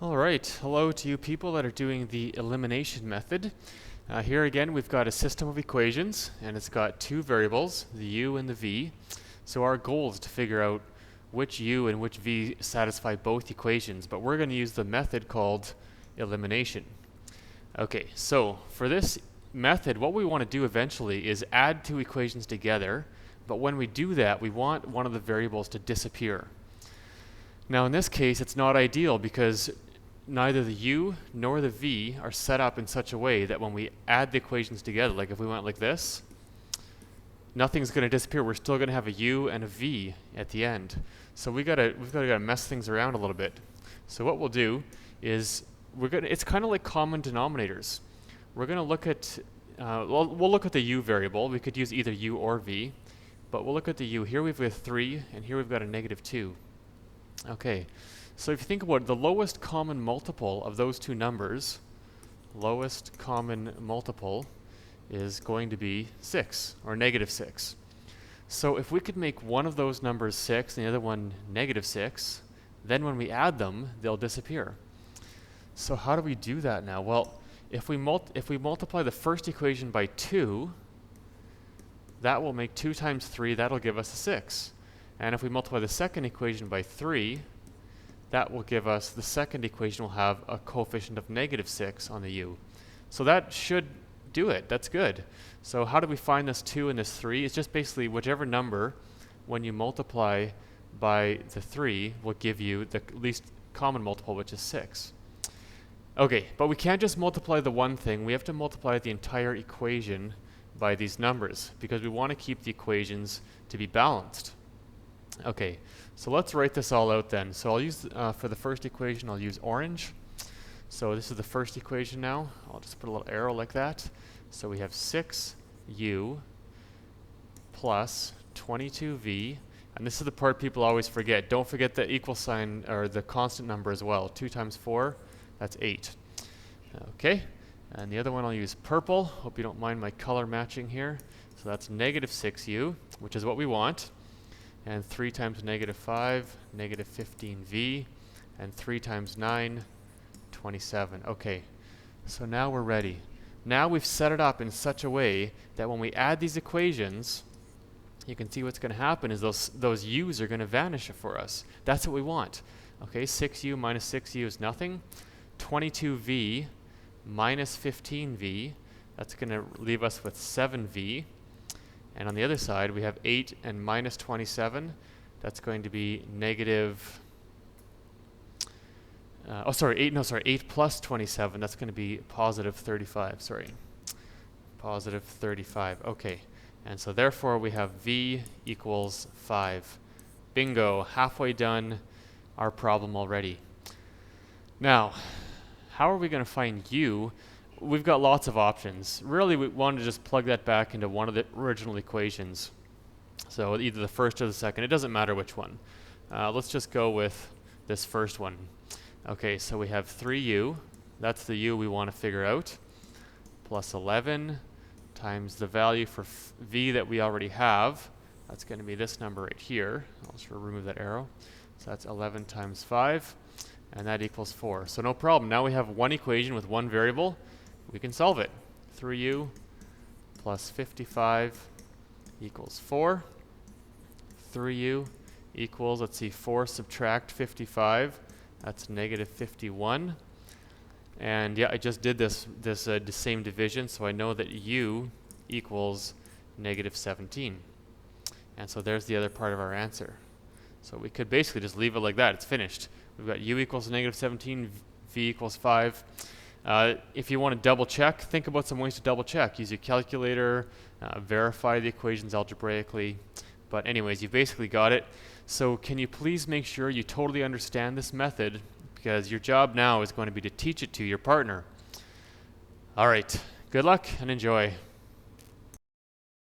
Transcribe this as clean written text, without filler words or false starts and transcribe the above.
All right, hello to you people that are doing the elimination method. Here again, we've got a system of equations, and it's got two variables, the u and the v. So our goal is to figure out which u and which v satisfy both equations, but we're going to use the method called elimination. Okay, so for this method, what we want to do eventually is add two equations together, but when we do that, we want one of the variables to disappear. Now in this case, it's not ideal because neither the u nor the v are set up in such a way that when we add the equations together, like if we went like this, nothing's going to disappear. We're still going to have a u and a v at the end. So we've got to mess things around a little bit. So what we'll do is it's kind of like common denominators. We're going to look at we'll look at the u variable. We could use either u or v, but we'll look at the u. Here we've got 3, and here we've got a -2. Okay, so if you think about it, the lowest common multiple of those two numbers, lowest common multiple is going to be 6, or -6. So if we could make one of those numbers 6 and the other one -6, then when we add them, they'll disappear. So how do we do that now? Well, if we multiply the first equation by 2, that will make 2 times 3, that'll give us a 6. And if we multiply the second equation by 3, that will give us, the second equation will have a coefficient of -6 on the u. So that should do it. That's good. So how do we find this 2 and this 3? It's just basically whichever number, when you multiply by the 3, will give you the least common multiple, which is 6. Okay, but we can't just multiply the one thing. We have to multiply the entire equation by these numbers because we want to keep the equations to be balanced. Okay, so let's write this all out then. So I'll use, for the first equation, I'll use orange. So this is the first equation now. I'll just put a little arrow like that. So we have 6u plus 22v. And this is the part people always forget. Don't forget the equal sign, or the constant number as well. 2 times 4, that's 8. Okay, and the other one I'll use purple. Hope you don't mind my color matching here. So that's -6u, which is what we want. And 3 times -5, -15v, and 3 times 9, 27. Okay, so now we're ready. Now we've set it up in such a way that when we add these equations, you can see what's going to happen is those u's are going to vanish for us. That's what we want. Okay, 6u minus 6u is nothing. 22v minus 15v, that's going to leave us with 7v. And on the other side, we have 8 and minus 27. That's going to be negative, 8 plus 27. That's going to be positive 35, Positive 35, okay. And so therefore, we have v equals 5. Bingo, halfway done our problem already. Now, how are we going to find u? We've got lots of options. Really, we want to just plug that back into one of the original equations. So either the first or the second. It doesn't matter which one. Let's just go with this first one. Okay, so we have 3u. That's the u we want to figure out. Plus 11 times the value for v that we already have. That's going to be this number right here. I'll just remove that arrow. So that's 11 times 5. And that equals 4. So no problem. Now we have one equation with one variable. We can solve it. 3u plus 55 equals 4. 3u equals, let's see, 4 subtract 55. That's -51. And yeah, I just did this same division, so I know that u equals -17. And so there's the other part of our answer. So we could basically just leave it like that. It's finished. We've got u equals -17, v equals 5. If you want to double check, think about some ways to double check. Use your calculator, verify the equations algebraically. But anyways, you basically got it. So can you please make sure you totally understand this method, because your job now is going to be to teach it to your partner. All right, good luck and enjoy.